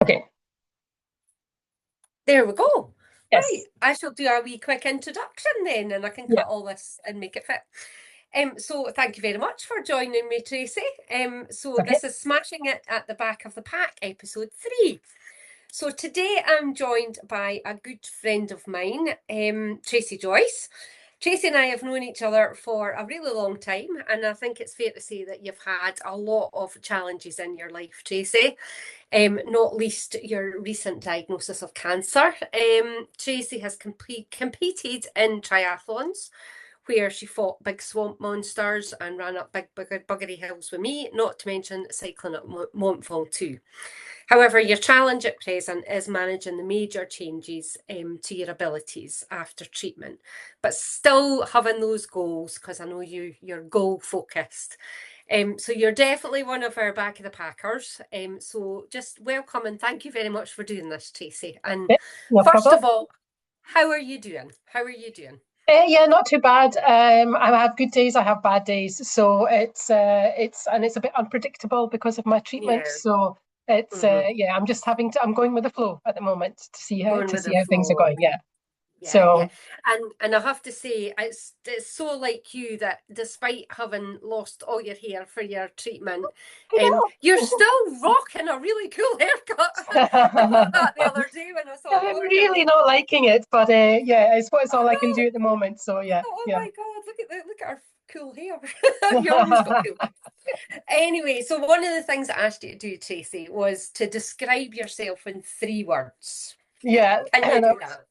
Okay. There we go. Right, Yes. I shall do a wee quick introduction then, and I can Yeah. cut all this and make it fit. So thank you very much for joining me, Tracy. So Okay. this is Smashing It at the Back of the Pack, episode 3. So today I'm joined by a good friend of mine, Tracey Joyce. Tracy and I have known each other for a really long time, and I think it's fair to say that you've had a lot of challenges in your life, Tracy, not least your recent diagnosis of cancer. Tracy has competed in triathlons, where she fought big swamp monsters and ran up big buggery hills with me, not to mention cycling at Montfall too. However, your challenge at present is managing the major changes to your abilities after treatment, but still having those goals because I know you're goal focused. So you're definitely one of our back of the packers. So just welcome and thank you very much for doing this, Tracy. And Yeah, no first problem. of all, how are you doing? How are you doing? Yeah, not too bad. I have good days, I have bad days. So it's a bit unpredictable because of my treatment. Yeah. So Hmm. yeah, I'm going with the flow at the moment to see how Going to with see the how things are flow. going. Yeah. Yeah, yeah. So And I have to say, it's so like you that despite having lost all your hair for your treatment, I you're still rocking a really cool haircut. I thought know. that the other day when I saw a I'm photograph. really not liking it, but yeah, it's I all I can do know. at the moment. So I yeah, thought, oh yeah. my God, look at our cool hair. Your own's got cool hair. Anyway, so one of the things I asked you to do, Tracy, was to describe yourself in 3 words. Yeah, Can you do that?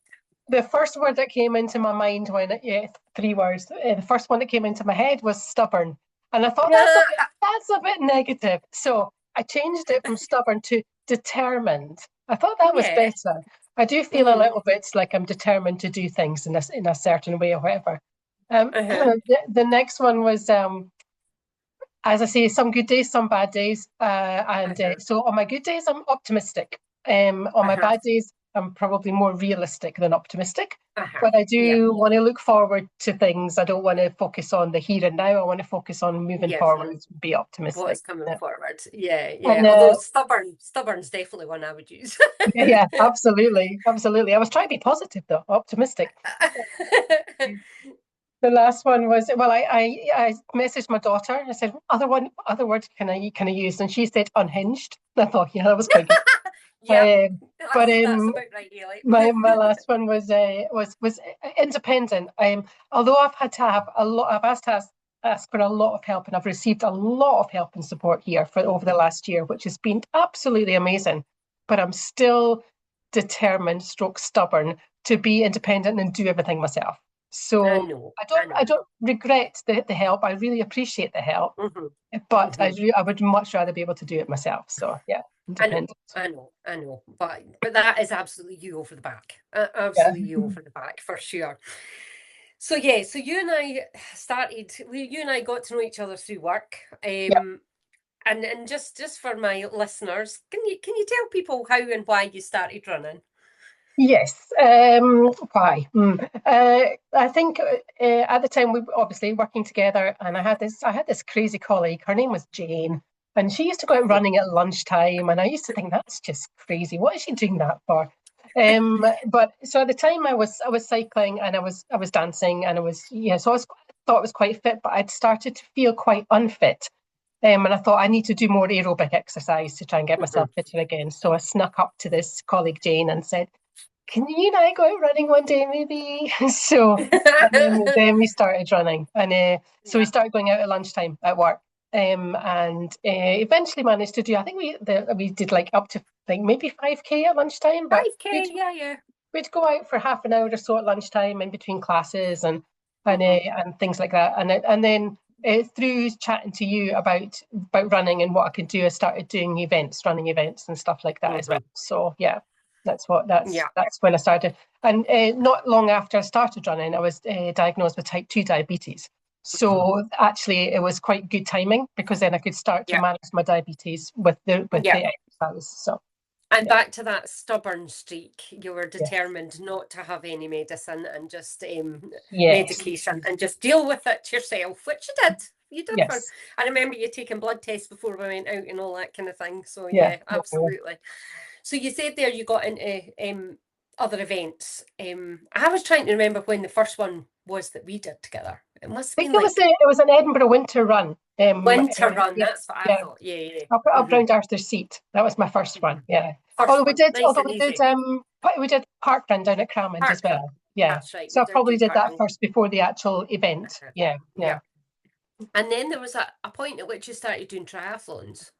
the first word that came into my mind yeah, 3 words. The first one that came into my head was stubborn, and I thought that's a bit negative. So I changed it from stubborn to determined. I thought that was Yeah. better. I do feel a Mm. little bit like I'm determined to do things in a certain way or whatever. Uh-huh. The next one was as I say, some good days, some bad days. Uh-huh. So on my good days, I'm optimistic. On my Uh-huh. bad days, I'm probably more realistic than optimistic. Uh-huh. But I Yeah. do want to look forward to things. I don't want to focus on the here and now. I want to focus on moving Yeah. forward, be optimistic. What's coming Yeah. forward. Yeah, And yeah. Although stubborn's definitely one I would use. yeah, yeah, absolutely, absolutely. I was trying to be positive though, optimistic. The last one was well, I messaged my daughter. I said, other words can I use? And she said unhinged. I thought, yeah, that was quite good. Yep. Um, but That's about right, really. my last one was independent. Although I've had to have a lot, I've asked for a lot of help, and I've received a lot of help and support here for over the last year, which has been absolutely amazing. But I'm still determined, stroke stubborn, to be independent and do everything myself. I So know, I I don't I know. don't regret the help. I really appreciate the help, Hmm. but Hmm. I would much rather be able to do it myself. So yeah, I know, independent. I know. But that is absolutely you over the back. Yeah. Absolutely you over the back for sure. So yeah, so you and I got to know each other through work. Yeah. And just for my listeners, can you tell people how and why you started running? Yes. Why? I think at the time we were obviously working together, and I had this crazy colleague. Her name was Jane, and she used to go out running at lunchtime, and I used to think that's just crazy. What is she doing that for? But so at the time I was cycling and I was dancing and I was yeah, so thought I was quite fit, but I'd started to feel quite unfit. And I thought I need to do more aerobic exercise to try and get myself fitter again. So I snuck up to this colleague Jane and said, can you and I go out running one day, maybe? So then we started running, and so we Yeah. started going out at lunchtime at work, and eventually managed to do. I think we did like up to like maybe 5K at lunchtime, but 5K, yeah, yeah. we'd go out for half an hour or so at lunchtime in between classes Hmm. and things like that, and then. Through chatting to you about running and what I could do, I started doing running events and stuff like that as well. Hmm. So yeah, Yeah. that's when I started. And not long after I started running, I was diagnosed with type 2 diabetes. Hmm. So actually, it was quite good timing because then I could start to Yeah. manage my diabetes with Yeah. the exercise. So And yeah, back to that stubborn streak, you were yeah, determined not to have any medicine and just yes, medication and just deal with it yourself, which you did. You did for. yes, I remember you taking blood tests before we went out and all that kind of thing. So yeah, yeah, yeah, yeah. absolutely. So you said there you got into other events. I was trying to remember when the first one was that we did together. It must have I think been it was like it was an Edinburgh winter run. winter run. Yeah, That's what I yeah. thought. Yeah. Up round Arthur's Seat. That was my first one. Yeah. First Although one, nice and easy. we did park run down at Crammond as Parkrun. well. Yeah. That's right. So We I did probably do did that parkrun. first before the actual event. Yeah, Yeah. yeah. And then there was a point at which you started doing triathlons.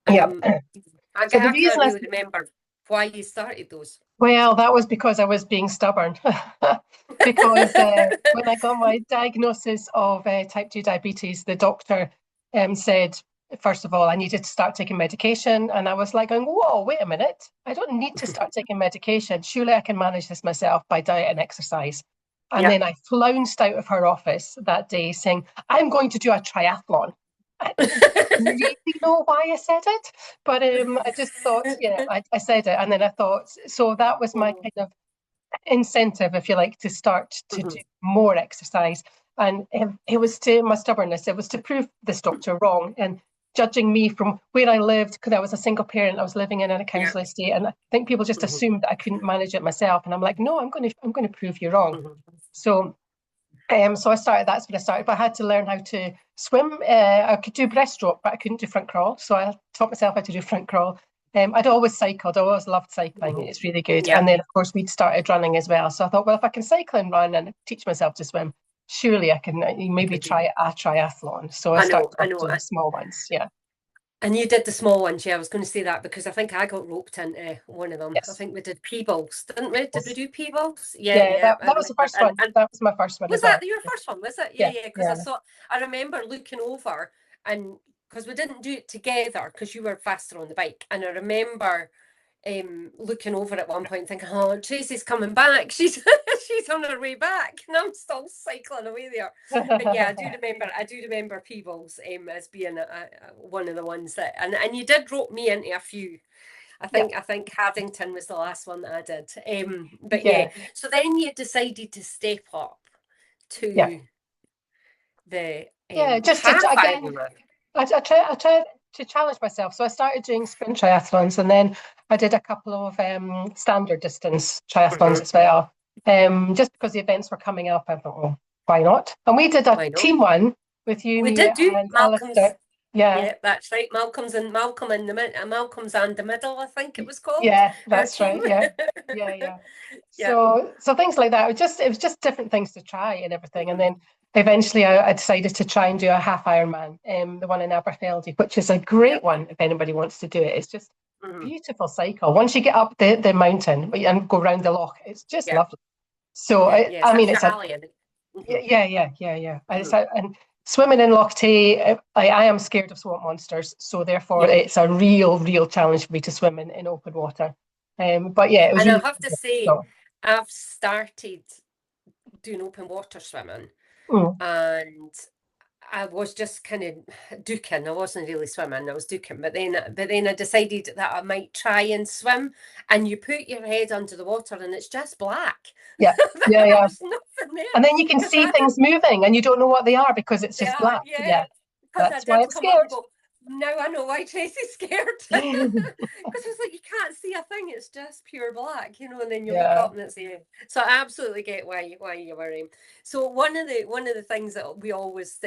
Yeah. I So the can't reason I really remember why you started those. Well, that was because I was being stubborn. Because when I got my diagnosis of type 2 diabetes, the doctor said, first of all, I needed to start taking medication. And I was like, going, whoa, wait a minute. I don't need to start taking medication. Surely I can manage this myself by diet and exercise. And Yeah. then I flounced out of her office that day saying, I'm going to do a triathlon. I don't really know why I said it, but I just thought, I said it. And then I thought, so that was my kind of incentive, if you like, to start to do more exercise. And it was to my stubbornness, it was to prove this doctor wrong and judging me from where I lived, because I was a single parent, I was living in a council estate, and I think people just assumed that I couldn't manage it myself. And I'm like, no, I'm going to prove you wrong. So so I started. That's when I started. But I had to learn how to swim. I could do breaststroke, but I couldn't do front crawl. So I taught myself how to do front crawl. I'd always cycled. I always loved cycling. It's really good. Yeah. And then, of course, we'd started running as well. So I thought, well, if I can cycle and run and teach myself to swim, surely I can maybe try a triathlon. So I started doing the small ones. Yeah. And you did the small ones, yeah. I was going to say that because I think I got roped into one of them. Yes. I think we did Peebles, didn't we? Did we do Peebles? Yeah. That was the first one. That was my first one. Was that your first one? Was it? Yeah. Because I remember looking over and because we didn't do it together because you were faster on the bike, and I remember looking over at one point thinking, oh, Tracey's coming back. She's she's on her way back, and I'm still cycling away there. But yeah, I do remember Peebles as being one of the ones that, and you did rope me into a few. I think Haddington was the last one that I did. But yeah, so then you decided to step up to the just to again. I tried to challenge myself. So I started doing sprint triathlons, and then I did a couple of standard distance triathlons as well. Just because the events were coming up, I thought, well, why not? And we did a team one with you, we me, did do and Malcolm's. Alistair. Yeah, that's right. Malcolm's and Malcolm's and the Middle, I think it was called. Yeah, that's right. Yeah. So things like that. It was just different things to try and everything, and then eventually I decided to try and do a half Ironman, the one in Aberfeldy, which is a great one if anybody wants to do it. It's just beautiful cycle. Once you get up the mountain and go round the loch, it's just lovely. So I mean, it's and swimming in Loch Tay, I am scared of swamp monsters, so therefore it's a real challenge for me to swim in open water. But yeah, it was. And really I have to say, I've started doing open water swimming, and I was just kind of duking. I wasn't really swimming. I was duking, but then I decided that I might try and swim. And you put your head under the water, and it's just black. Yeah. There's nothing there. And then you can see things moving, and you don't know what they are because it's just black. Yeah. That's why I'm scared. Now I know why Tracey's scared. Because it's like you can't see a thing; it's just pure black, and then you look up and it's there. So I absolutely get why you were in. So one of the things that we always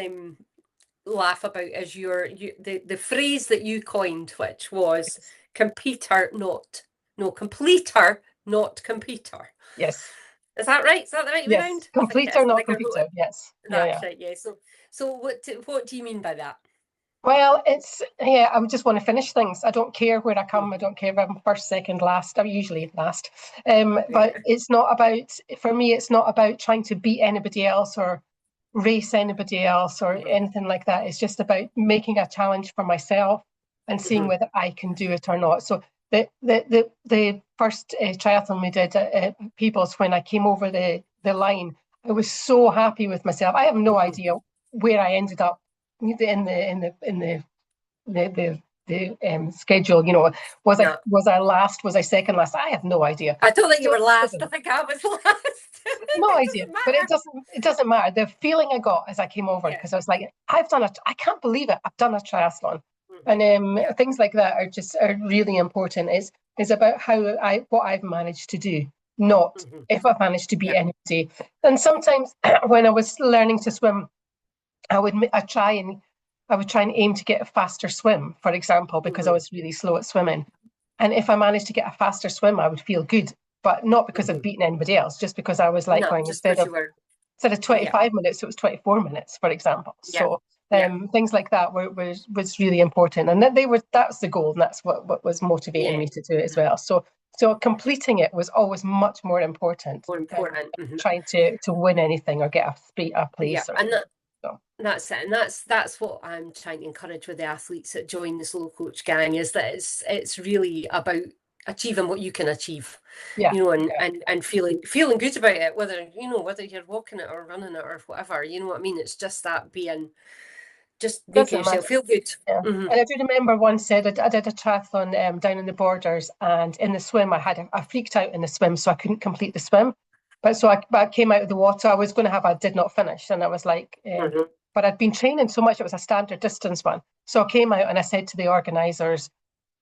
laugh about is the phrase that you coined, which was completer, not completer. Yes. Is that right? Is that the right way around? Completer, not completer. Yes. That's right. Yeah. So what do you mean by that? Well, I would just want to finish things. I don't care where I come. I don't care if I'm first, second, last. I'm usually last. But it's not about, for me, it's not about trying to beat anybody else or race anybody else or anything like that. It's just about making a challenge for myself and seeing whether I can do it or not. So the first triathlon we did at Peebles, when I came over the line, I was so happy with myself. I have no idea where I ended up in the schedule. Was I last? Was I second last? I have no idea. I don't think you were last. I think I was last. No idea, but it doesn't matter. The feeling I got as I came over, because I was like, I can't believe it. I've done a triathlon. And things like that are really important. It's about what I've managed to do, not if I've managed to beat Yeah. anybody. And sometimes when I was learning to swim, I would I would try and aim to get a faster swim, for example, because I was really slow at swimming. And if I managed to get a faster swim, I would feel good, but not because I'd beaten anybody else, just because I was like No, going just because you were. instead of Yeah. 25 minutes, it was 24 minutes, for example. Yeah. So Yeah. things like that was really important, and that's the goal, and that's what was motivating Yeah. me to do it as well. So completing it was always much more important More than important. trying to win anything or get a Yeah. place or And so. that's it. And that's what I'm trying to encourage with the athletes that join the Slow Coach gang, is that it's really about achieving what you can achieve, Yeah, you know, and yeah. and feeling good about it, whether you're walking it or running it or whatever, you know what I mean? It's just that being, just making Doesn't yourself matter. feel good. Yeah. And I do remember once said I did a triathlon down in the Borders, and in the swim I freaked out in the swim, so I couldn't complete the swim. But I came out of the water. I was going to have, I did not finish, and I was like, but I'd been training so much. It was a standard distance one, so I came out and I said to the organisers,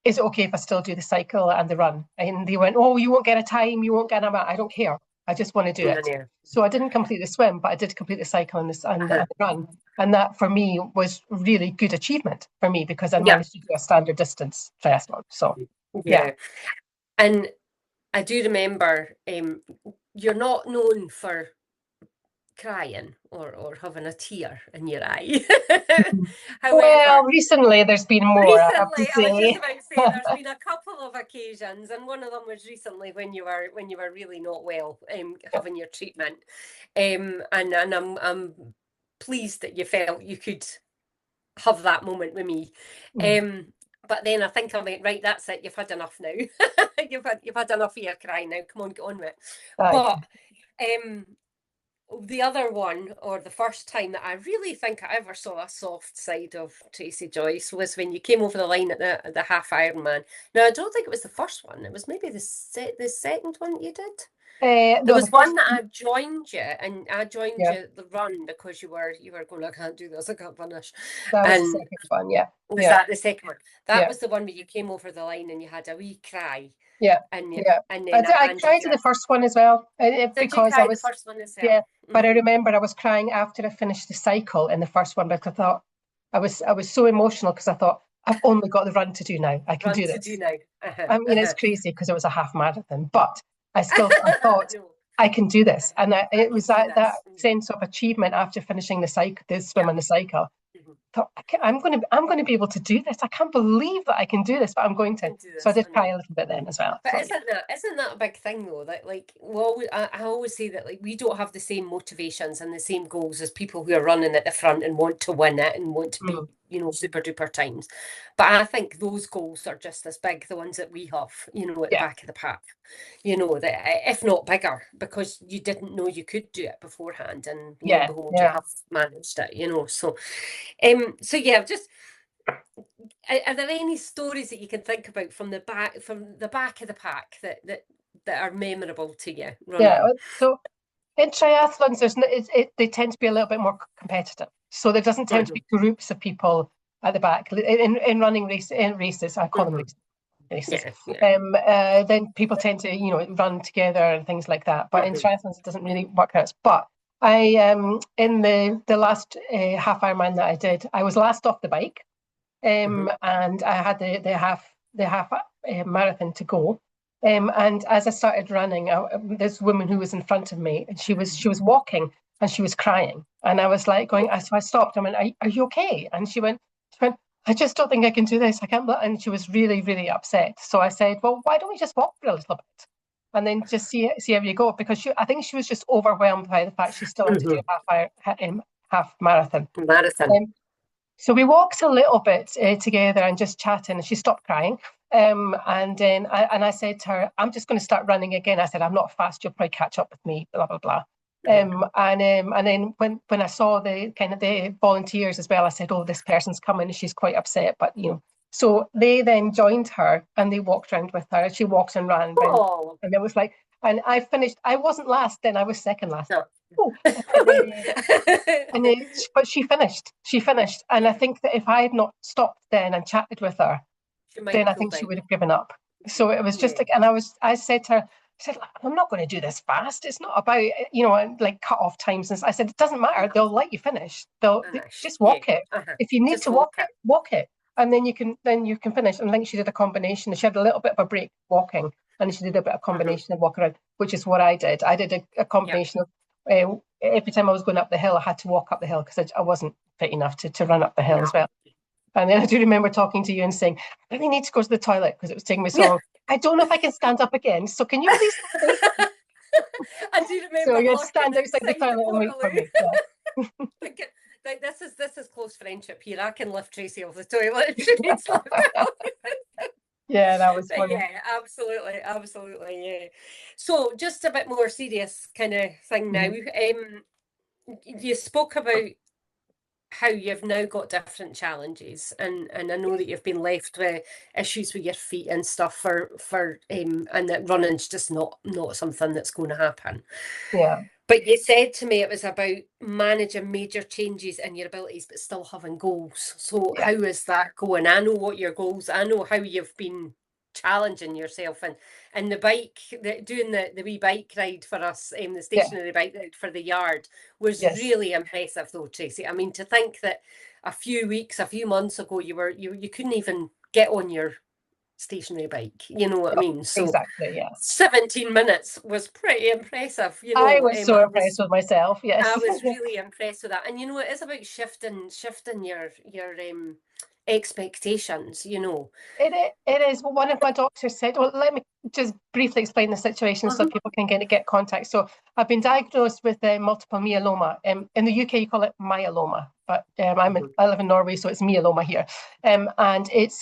"Is it okay if I still do the cycle and the run?" And they went, "Oh, you won't get a time. You won't get a." I don't care. I just want to do it. Yeah. So I didn't complete the swim, but I did complete the cycle and the run. And that for me was really good achievement for me because I Yeah. managed to do a standard distance triathlon. So yeah. Yeah. And I do remember, you're not known for crying or having a tear in your eye. Well, However, recently there's been more, I have to recently, I was just say. about to say, there's been a couple of occasions, and one of them was recently when you were really not well, having your treatment, and I'm pleased that you felt you could have that moment with me. But then I think I went, right, that's it, you've had enough now. You've had enough of your crying now. Come on, get on with it. Aye. But the other one, or the first time that I really think I ever saw a soft side of Tracey Joyce, was when you came over the line at the half Ironman. Now I don't think it was the first one. It was maybe the second one that you did. There No, the was one first, that I joined you, and I joined yeah, you the run because you were going, I can't do this, I can't finish. that was the And second one. Yeah, was yeah, that the second one? That yeah, was the one where you came over the line and you had a wee cry, yeah, and yeah. then I I handed cried you to the first one as well Did you because I cry the was, first one as well? yeah, but I remember I was crying after I finished the cycle in the first one because I thought I was so emotional because I thought I've only got the run to do now. I can Run do to do this. now. I mean, it's crazy because it was a half marathon, but I thought No, I can do this, and I it can was do that this. sense of achievement after finishing the swim Yeah. and the cycle. Mhm. Thought I'm going to be able to do this. I can't believe that I can do this, but I'm going to. Can do So I this. did I cry know. a little bit then as well. But So isn't that a big thing though? That like, well, I always say that like we don't have the same motivations and the same goals as people who are running at the front and want to win it and want to beat, super duper times. But I think those goals are just as big, the ones that we have, at the yeah, back of the pack. That if not bigger, because you didn't know you could do it beforehand, and lo and yeah, behold, you yeah, have managed it. So yeah, just. Are there any stories that you can think about from the back of the pack that are memorable to you yeah. running? So in triathlons, they tend to be a little bit more competitive. So there doesn't tend to Mhm, be groups of people at the back in races. I call them mhm. races. Yeah, yeah. Then people tend to run together and things like that. But in Mhm, triathlons, it doesn't really work out. But I in the last half Ironman that I did, I was last off the bike, mhm. and I had the half marathon to go. And as I started running, this woman who was in front of me, and she was walking and she was crying, and I was like going. So I stopped. I went, are you okay?" And she went, "I just don't think I can do this. I can't." And she was really, really upset. So I said, "Well, why don't we just walk for a little bit, and then just see how you go?" Because I think she was just overwhelmed by the fact she still had to do Mhm. half marathon. Marathon. So we walked a little bit together and just chatting, and she stopped crying. And then I said to her, "I'm just going to start running again." I said, "I'm not fast. You'll probably catch up with me." Blah blah blah. Mhm. And then when I saw the kind of the volunteers as well, I said, "Oh, this person's coming. She's quite upset." But so they then joined her and they walked around with her. She walked and ran around, Oh, and it was like And I finished. I wasn't last then. I was second last. No. Oh, but she finished. She finished, and I think that if I had not stopped then and chatted with her, She might then have I pulled think she out. would have given up. So it was just Yeah. like, and I said to her, I said, I'm not going to do this fast. It's not about, like cut off times. And I said, it doesn't matter. They'll let you finish. They Finish. just Yeah. walk it. If you need Just to walk walk it, it. walk it. And then you can finish. And I think she did a combination. She had a little bit of a break walking, and she did a bit of combination of walking around, which is what I did. I did a Yeah. combination of every time I was going up the hill, I had to walk up the hill because I wasn't fit enough to run up the hill as well. And then I do remember talking to you and saying, I really need to go to the toilet because it was taking me so long. I don't know if I can stand up again. So can you please accommodate me? I do So remember you had to lurking stand outside the outside the toilet and wait for portal. me. Yeah. Thinking, like, this is close friendship here. I can lift Tracey off the toilet if she needs lifting. Yeah, that was funny. Yeah, absolutely, absolutely. Yeah. So just a bit more serious kind of thing now. You spoke about how you've now got different challenges, and I know that you've been left with issues with your feet and stuff and that running's just not something that's going to happen. Yeah. But you said to me it was about managing major changes in your abilities, but still having goals. So Yeah. how is that going? I know what your goals. I know how you've been challenging yourself, and the bike, doing the wee bike ride for us, the Yeah. stationary bike ride for the yard was Yes. really impressive, though, Tracey. I mean, to think that a few months ago, you couldn't even get on your stationary bike. You know what I Oh, mean? So exactly. Yeah. 17 minutes was pretty impressive. I was so impressed with myself. I Yes. was really impressed with that. And it is about shifting your expectations, It is. Well, one of my doctors said, well, let me just briefly explain the situation so Mhm. people can get context. So I've been diagnosed with multiple myeloma. In the UK, you call it myeloma, but I live in Norway, so it's myeloma here. And it's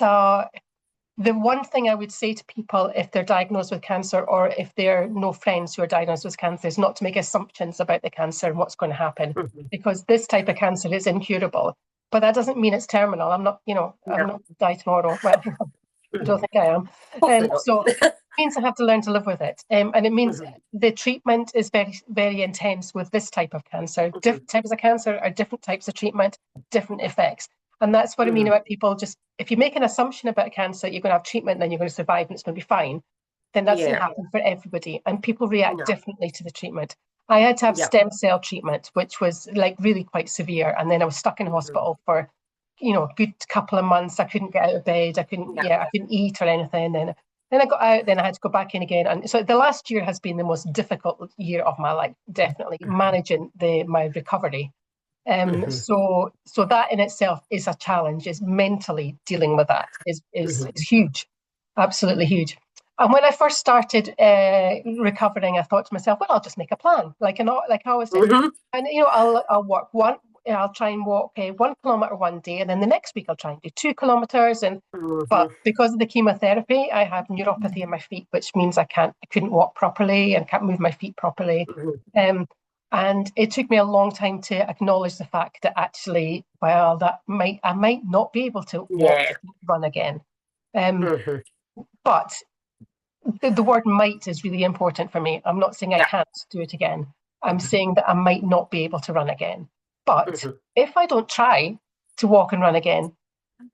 the one thing I would say to people if they're diagnosed with cancer, or if they're no friends who are diagnosed with cancer, is not to make assumptions about the cancer and what's going to happen, Mhm. because this type of cancer is incurable. But that doesn't mean it's terminal. I'm not No, going to die tomorrow. Well, I don't mhm. think I am. Hopefully not. So it means I have to learn to live with it. And it means Mhm. the treatment is very, very intense with this type of cancer. Mhm. Different types of cancer are different types of treatment, different effects. And that's what I mean Mhm. about people just, if you make an assumption about cancer, you're going to have treatment, then you're going to survive and it's going to be fine, then that doesn't Yeah. happen for everybody. And people react No. differently to the treatment. I had to have Yeah. stem cell treatment, which was like really quite severe. And then I was stuck in Mhm. hospital for a good couple of months. I couldn't get out of bed. Yeah. I couldn't eat or anything. Then I got out, then I had to go back in again. And so the last year has been the most difficult year of my life, definitely, managing my recovery. Mhm. So that in itself is a challenge, is mentally dealing with that is Mhm. huge, absolutely huge. And when I first started recovering, I thought to myself, well, I'll just make a plan, like I always did. Mhm. And I'll try and walk 1 kilometer one day, and then the next week I'll try and do 2 kilometers. But Mhm. because of the chemotherapy, I have neuropathy in my feet, which means I couldn't walk properly and can't move my feet properly. Mhm. Um, and it took me a long time to acknowledge the fact that actually, well, I might not be able to walk, Yeah. run again. Um, Mhm. but the word might is really important for me. I'm not saying I Yeah. can't do it again. I'm Mhm. saying that I might not be able to run again. But Mhm. if I don't try to walk and run again,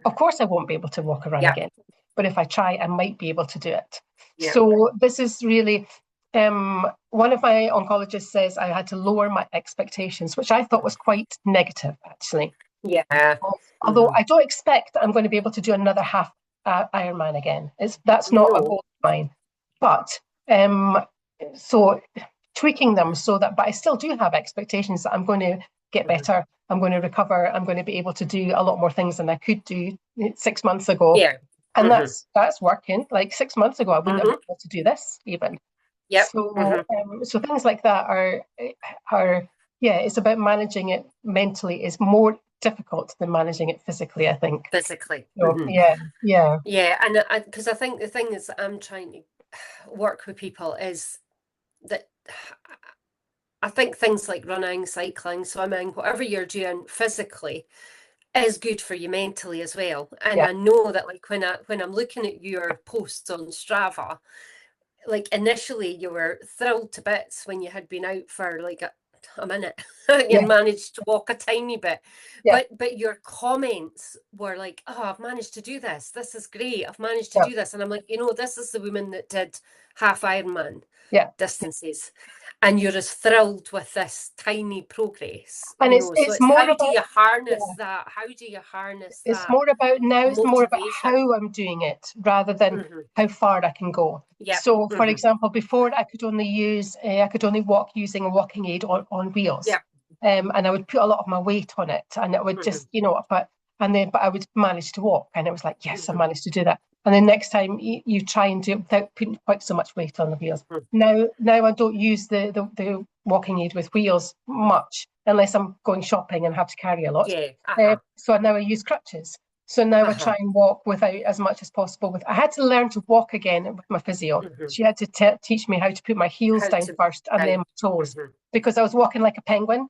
of course I won't be able to walk or run Yeah. again. But if I try, I might be able to do it. Yeah. So this is really one of my oncologists says I had to lower my expectations, which I thought was quite negative, actually. Yeah. Although Mhm. I don't expect I'm going to be able to do another half Ironman again. That's not a No. goal of mine. But um, so tweaking them but I still do have expectations that I'm going to get Mhm. better. I'm going to recover. I'm going to be able to do a lot more things than I could do 6 months ago. Yeah. And Mhm. that's working. Like 6 months ago, I wouldn't have been Mhm. able to do this even. Yep. Mhm. So things like that are yeah, it's about managing it mentally is more difficult than managing it physically, I think. Physically. So Mhm. yeah, Yeah, and because I think the thing is I'm trying to work with people is that I think things like running, cycling, swimming, whatever you're doing physically is good for you mentally as well. And yeah, I know that like when I'm looking at your posts on Strava, like initially you were thrilled to bits when you had been out for like a minute and Yeah, managed to walk a tiny bit, yeah, but your comments were like, oh, I've managed to do this is great, I've managed to yeah, do this. And I'm like, this is the woman that did half Ironman yeah. distances, and you're as thrilled with this tiny progress, And so it's it's more how do about, you harness yeah, that, how do you harness it's that more about now, it's more about motivation? how I'm doing it rather than Hmm. how far I can go. Yep. So, for Hmm. example, before I could only walk using a walking aid on wheels. Yep. And I would put a lot of my weight on it and it would Hmm. just, but I would manage to walk. And it was like, yes, I Hmm. managed to do that. And then next time you try and do it without putting quite so much weight on the wheels. Now I don't use the walking aid with wheels much unless I'm going shopping and have to carry a lot. Yeah. Uh-huh. So now I use crutches. So now I Uh-huh. try and walk without as much as possible. I had to learn to walk again with my physio. Hmm. She had to teach me how to put my heels How down to first and then down. my toes Hmm. because I was walking like a penguin,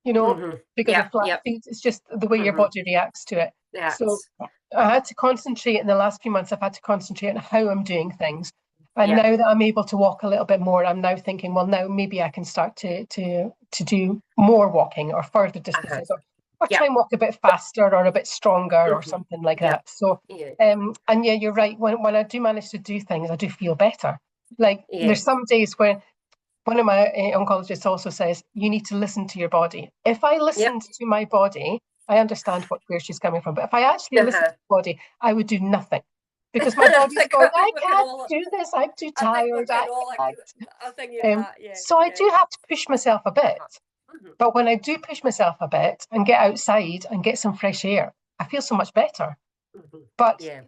you know, Hmm. because of Yep. flat Yep. feet. It's just the way your Hmm. body reacts to it. So That's I had to concentrate in the last few months. I've had to concentrate on how I'm doing things. And yeah. now that I'm able to walk a little bit more, I'm now thinking, well, now maybe I can start to do more walking or further Uh-huh. distances or try Yep. and walk a bit faster or a bit stronger or Hmm. something like Yep. that. So Yeah. and yeah, you're right. When I do manage to do things, I do feel better. Like Yeah. there's some days when one of my oncologists also says you need to listen to your body. If I Yep. listened to my body, I understand where she's coming from. But if I actually listened to Uh-huh. my body, I would do nothing because my I body's think going, I we can can't all do this. I'm too I think we tired. can I all can't. I think you're that, yeah. So I Yeah. do have to push myself a bit. Uh-huh. Hmm. But when I do push myself a bit and get outside and get some fresh air, I feel so much better. Hmm. But Yeah.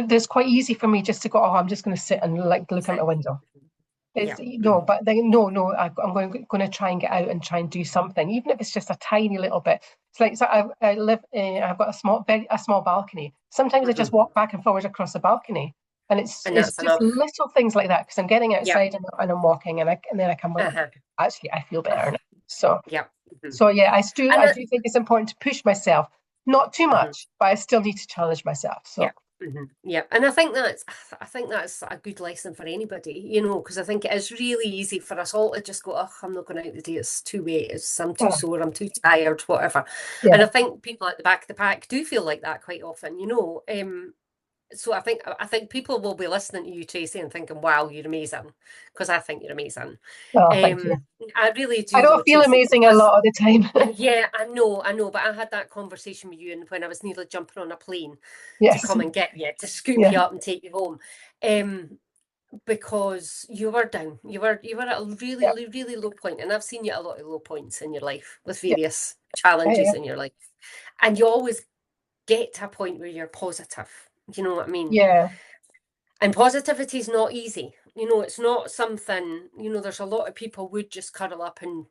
there's quite easy for me just to go, oh, I'm just going to sit and like look out my Sit. window. Mhm. It's Yeah. no, Hmm. but then no. I'm going to try and get out and try and do something, even if it's just a tiny little bit. It's like so I live. I've got a small balcony. Sometimes I just Hmm. walk back and forwards across the balcony, and And it's that's just enough. little things like that because I'm getting Yep. outside and I'm walking, and then I come out. Uh-huh. Actually, I feel better Uh-huh. now. So Yep. Hmm. so yeah, And I do think it's important to push myself, not too mhm. much, but I still need to challenge myself. Yeah. So Yeah. And I think that's a good lesson for anybody, because I think it is really easy for us all to just go, oh, I'm not going out today. It's too late. I'm too oh, sore. I'm too tired, whatever. And yeah, I think people at the back of the pack do feel like that quite often, So I think people will be listening to you, Tracy, and thinking, wow, you're amazing. Because I think you're amazing. oh, thank you. Um, I really I do though, don't feel Tracy, amazing a because lot of the time. yeah, I know, but I had that conversation with you and when I was nearly jumping on a plane to Yes, come and get you, to scoop yeah, you up and take you home. Because you were down. You were at a really, yeah, really low point. And I've seen you at a lot of low points in your life with yeah, various yeah, challenges in your life. And you always get to a point where you're positive. You know what I mean? yeah. And positivity is not easy. It's not something, there's a lot of people would just curl up and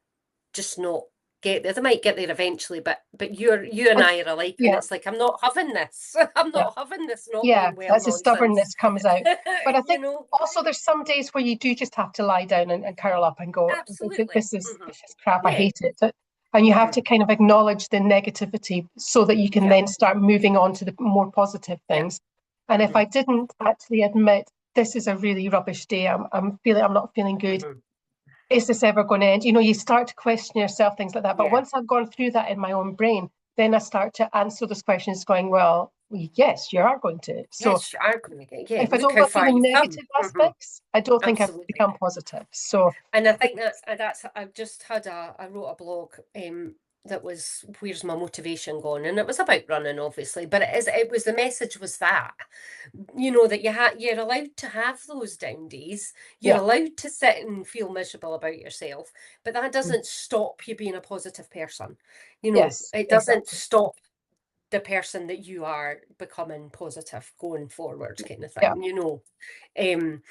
just not get there. They might get there eventually, but you and And I are alike, and yeah, it's like I'm not having this. I'm yeah, not having this not yeah. going well That's the nonsense. stubbornness comes out. But I you think know, also there's some days where you do just have to lie down and curl up and go, absolutely. Hmm. this is crap. I Yeah. hate it. And you have Hmm. to kind of acknowledge the negativity so that you can Yeah. then start moving on to the more positive Yeah. things. And if Hmm. I didn't actually admit this is a really rubbish day, I'm not feeling good. Hmm. Is this ever going to end? You start to question yourself, things like that. But Yeah. once I've gone through that in my own brain, then I start to answer those questions going, well, yes, you are going to. So Yes, you are going to get. Yeah. if I Look don't how go through far the you've come. negative Hmm. aspects, I don't think I've Absolutely. become positive. So And I think that's I've just had I wrote a blog that was where's my motivation gone, and it was about running obviously, but the message was that that you're allowed to have those down days, you're yeah, allowed to sit and feel miserable about yourself, but that doesn't stop you being a positive person. yes, It doesn't exactly. stop the person that you are becoming positive going forward, kind of Yeah. thing. Um,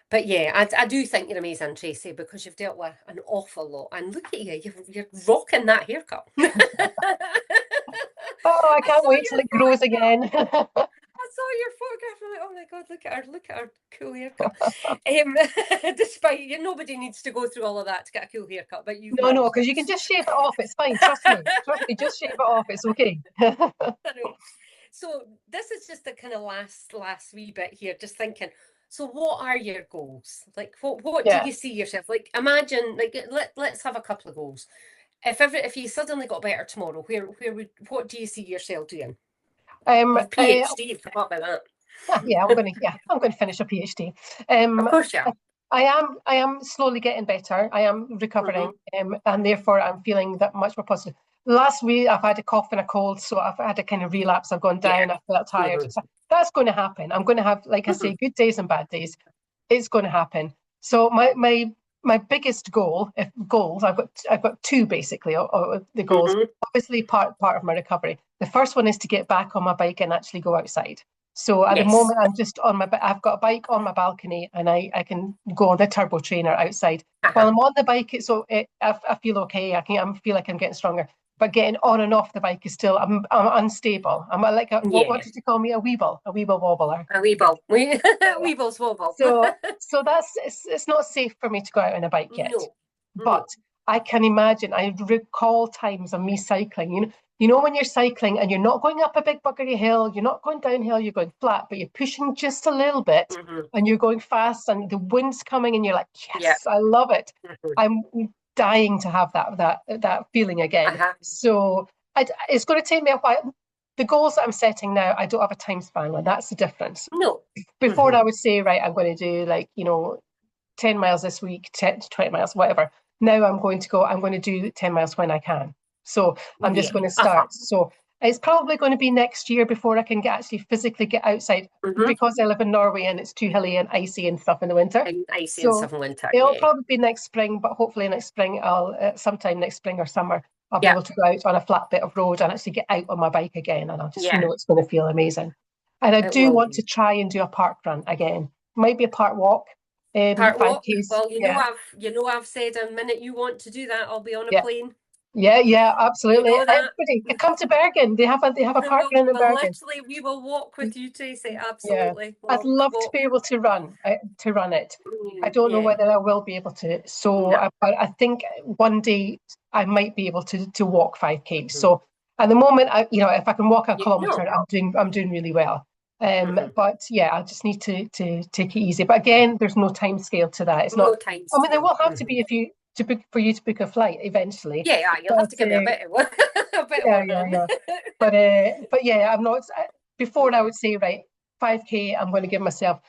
but yeah, I do think you're amazing, Tracy, because you've dealt with an awful lot. And look at you, you're rocking that haircut. I Oh, I can't saw wait till your it grows again. I saw your photograph and I'm like, oh my God, look at her cool haircut. Despite nobody needs to go through all of that to get a cool haircut, but you've No, no, managed because it. you can just shave it off. It's fine. Trust me. Trust me. Just shave it off. It's okay. I know. So this is just the kind of last wee bit here, just thinking, So what are your goals? Like what do Yeah. you see yourself? Like imagine like let's have a couple of goals. If you suddenly got better tomorrow, what do you see yourself doing? Um, You've I, PhD, forgot about that. yeah, I'm going to finish a PhD. Of course you I, are. I am slowly getting better. I am recovering, Mm-hmm. and therefore I'm feeling that much more positive. Last week I've had a cough and a cold, so I've had a kind of relapse. I've gone Yeah. down. I felt tired. Mm-hmm. That's going to happen. I'm going to have, like I Mm-hmm. say, good days and bad days. It's going to happen. So my biggest goal, if goals, I've got two basically. The goals, Mm-hmm. obviously part of my recovery. The first one is to get back on my bike and actually go outside. So at the Yes. moment, I'm just on my. I've got a bike on my balcony, and I can go on the turbo trainer outside. While Uh-huh. I'm on the bike, I feel okay. I feel like I'm getting stronger. But getting on and off the bike is still. I'm unstable. I'm like what Yeah. did you call me? A weeble wobbler. A wee ball. Yeah, yeah. Wee ball swabble. So that's it's not safe for me to go out on a bike yet. No. But No. I can imagine, I recall times of me cycling. You know when you're cycling and you're not going up a big buggery hill, you're not going downhill, you're going flat, but you're pushing just a little bit Mm-hmm. and you're going fast and the wind's coming and you're like, Yeah. yes, I love it. Mm-hmm. I'm dying to have that feeling again. Uh-huh. So it's going to take me a while. The goals that I'm setting now, I don't have a time span on. That's the difference. No. Before Mm-hmm. I would say, right, I'm going to do like, 10 miles this week, 10 to 20 miles, whatever. Now I'm going to do 10 miles when I can. So I'm just Yeah. going to Uh-huh. start. So it's probably going to be next year before I can actually physically get outside Mm-hmm. because I live in Norway and it's too hilly and icy and stuff in the winter. And icy and So stuff in winter. it'll Yeah. probably be next spring, but hopefully next spring, sometime next spring or summer, I'll be Yeah. able to go out on a flat bit of road and actually get out on my bike again. And I'll just Yeah. know it's going to feel amazing. And I It do will want be. to try and do a park run again. Might be a park walk, Part five walk. Ks. Well, Yeah, I've said a minute you want to do that, I'll be on a yeah, plane. yeah, You absolutely. know that. Everybody, come to Bergen. They have a And park run in we'll Bergen. literally we will walk with you, Tracy. Yeah, Absolutely. I'd We'll love to go. be able to run it. I don't know Yeah. whether I will be able to. So No. I think one day I might be able to walk 5K. Mhm. So at the moment, if I can walk a No. kilometer, I'm doing really well. Mhm. But yeah, I just need to take it easy. But again, there's no time scale to that. It's No not. time I mean, there scale. will have to Mhm. be if you to book for you to book a flight eventually. Yeah, you'll have But to give me a bit of a bit of yeah, a yeah, run. yeah. But yeah, I'm not. Before I would say right, 5K. I'm going to give myself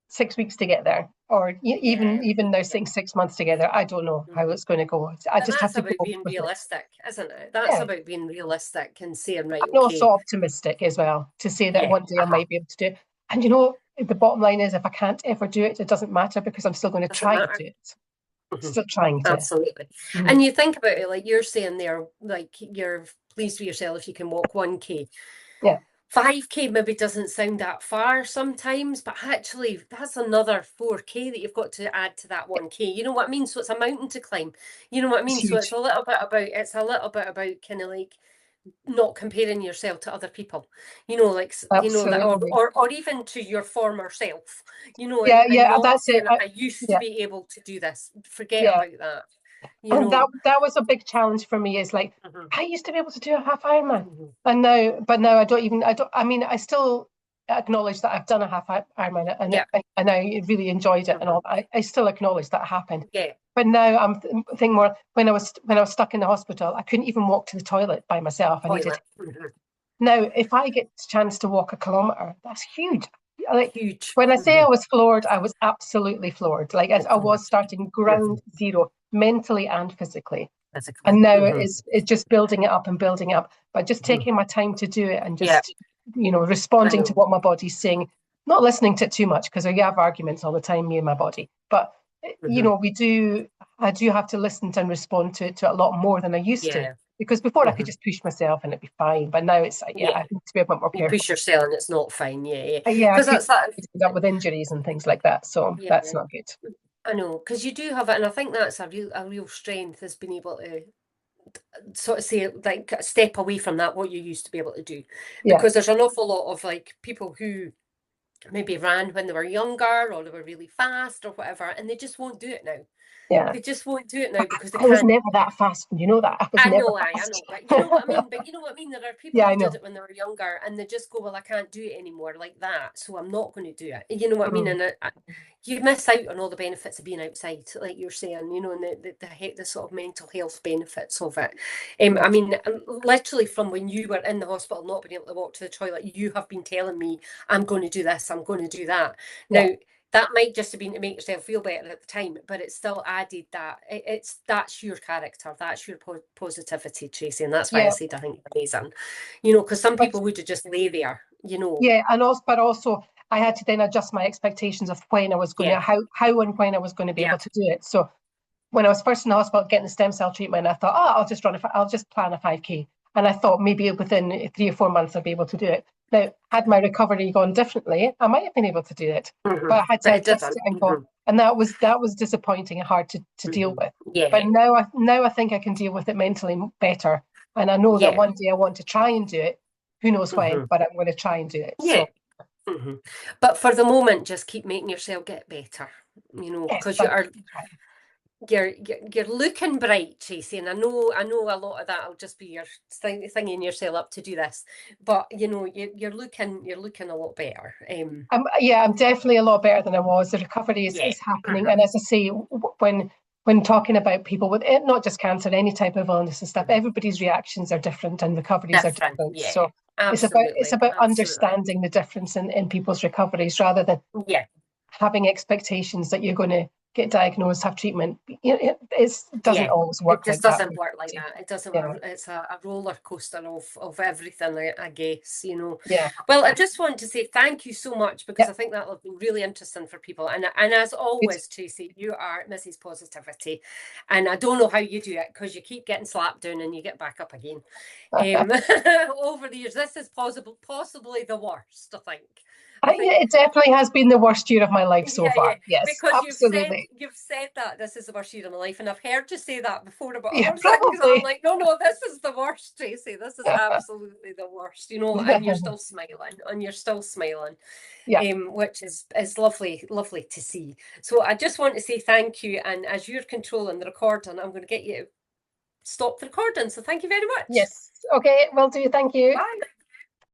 6 weeks to get there, or Yeah. even now saying 6 months together. I don't know how Mhm. it's going to go. I And just have that's to about go being with it. realistic, isn't it? That's Yeah, about being realistic and saying, right, I'm also okay, optimistic as well to say that yeah, one day I might be able to do it. And the bottom line is, if I can't ever do it, it doesn't matter because I'm still going to doesn't try to matter. do it. Mhm. Still trying to. Absolutely. Mhm. And you think about it, like you're saying there, like you're pleased with yourself if you can walk 1K. Yeah, 5K maybe doesn't sound that far sometimes, but actually that's another 4K that you've got to add to that 1K. You know what I mean? So it's a mountain to climb. You know what I it's mean? So huge. it's a little bit about kind of like not comparing yourself to other people, you know, like that, Absolutely. or even to your former self, Yeah, and yeah, not that's it. saying I used to Yeah, be able to do this. Forget yeah. about that, you And know. that was a big challenge for me. Is like Mhm, I used to be able to do a half Ironman, mhm, but now I don't even. I don't. I mean, I still acknowledge that I've done a half Ironman yeah, and I really enjoyed it and mhm, all. I still acknowledge that happened. yeah, But now I'm thinking more when I was stuck in the hospital, I couldn't even walk to the toilet by myself. I needed toilet, mhm. now, if I get the chance to walk a kilometre, that's huge. Like Huge, when I say I mhm. was floored, I was absolutely floored. Like I was starting ground Mhm. zero, mentally and physically. Physically, And now mhm, it's just building it up and building it up. But just mhm. taking my time to do it and Yeah, just, I responding to know, what my body's saying, not listening to it too much because I have arguments all the time, me and my body. But mhm. I do have to listen to and respond to it a lot more than I used to. Yeah, Because before I could mhm. just push myself and it'd be fine. But now it's like, yeah, Yeah. I need to be a bit more You careful. push yourself and it's not fine. Yeah, yeah, Yeah, I because could that's that. end up with injuries and things like that. So Yeah, that's not good. I know, because you do have it, and I think that's a real strength is being able to sort of say like step away from that what you used to be able to do, Yeah, because there's an awful lot of like people who maybe ran when they were younger or they were really fast or whatever, and they just won't do it now. Yeah. They just won't do it now because they I was can't. never that fast. You know that. I was I never know, I fast. know, but you know what I mean. But you know what I mean. There are people Yeah, I who did know. it when they were younger, and they just go, "Well, I can't do it anymore like that, so I'm not going to do it." You know what I mean? Mm. And you miss out on all the benefits of being outside, like you're saying. You know, and the sort of mental health benefits of it. I Yes. mean, literally from when you were in the hospital, not being able to walk to the toilet, you have been telling me, "I'm going to do this. I'm going to do that." Yeah. Now, that might just have been to make yourself feel better at the time, but it still added that that's your character, that's your positivity, Tracey, and that's why I Yeah. said I think you're amazing. You know, because some But people would have just lay there, you know. yeah, and also I had to then adjust my expectations of when I was going Yeah, to how and when I was going to be yeah, able to do it. So when I was first in the hospital getting the stem cell treatment, I thought, oh, I'll just plan a 5K. And I thought maybe within 3 or 4 months I'd be able to do it. Now, had my recovery gone differently, I might have been able to do it, but I had to but it adjust didn't. it and go. And that was disappointing and hard to deal with. But Yeah, now I think I can deal with it mentally better, and I know that yeah, one day I want to try and do it. Who knows when, hmm but I'm going to try and do it. yeah. So hmm But for the moment, just keep making yourself get better, you know, yes, because you I'm are going to try. you're looking bright, Tracy, and I know a lot of that will just be your thinging yourself up to do this, but you know you're looking a lot better. Yeah, I'm definitely a lot better than I was. The recovery is, Yeah, is happening. uh-huh. And as I say, when talking about people with it, not just cancer, any type of illness and stuff, everybody's reactions are different and recoveries are Different. different. Yeah, So it's absolutely, about absolutely. understanding the difference in people's recoveries rather than Yeah, having expectations that you're going to get diagnosed, have treatment. It doesn't yeah. always It work just like that. doesn't work like that. It doesn't. Yeah, It's a roller coaster of everything, I guess, you know. yeah, Well, I just want to say thank you so much because yeah. I think that'll be really interesting for people. And as Good. always, Tracy, you are Mrs. Positivity, and I don't know how you do it because you keep getting slapped down and you get back up again. Um, over the years, this is possibly the worst. I think. I think It definitely has been the worst year of my life so yeah, far. Yes, because absolutely. you've said that this is the worst year of my life, and I've heard you say that before about Yeah, other things, and I'm probably. like, no, no, this is the worst, Tracy. This is absolutely the worst, you know. And you're still smiling, and you're still smiling, Yeah. which is lovely, lovely to see. So I just want to say thank you, and as you're controlling the recording, I'm going to get you to stop the recording. So thank you very much. Yes. Okay, will do. Thank you. Bye.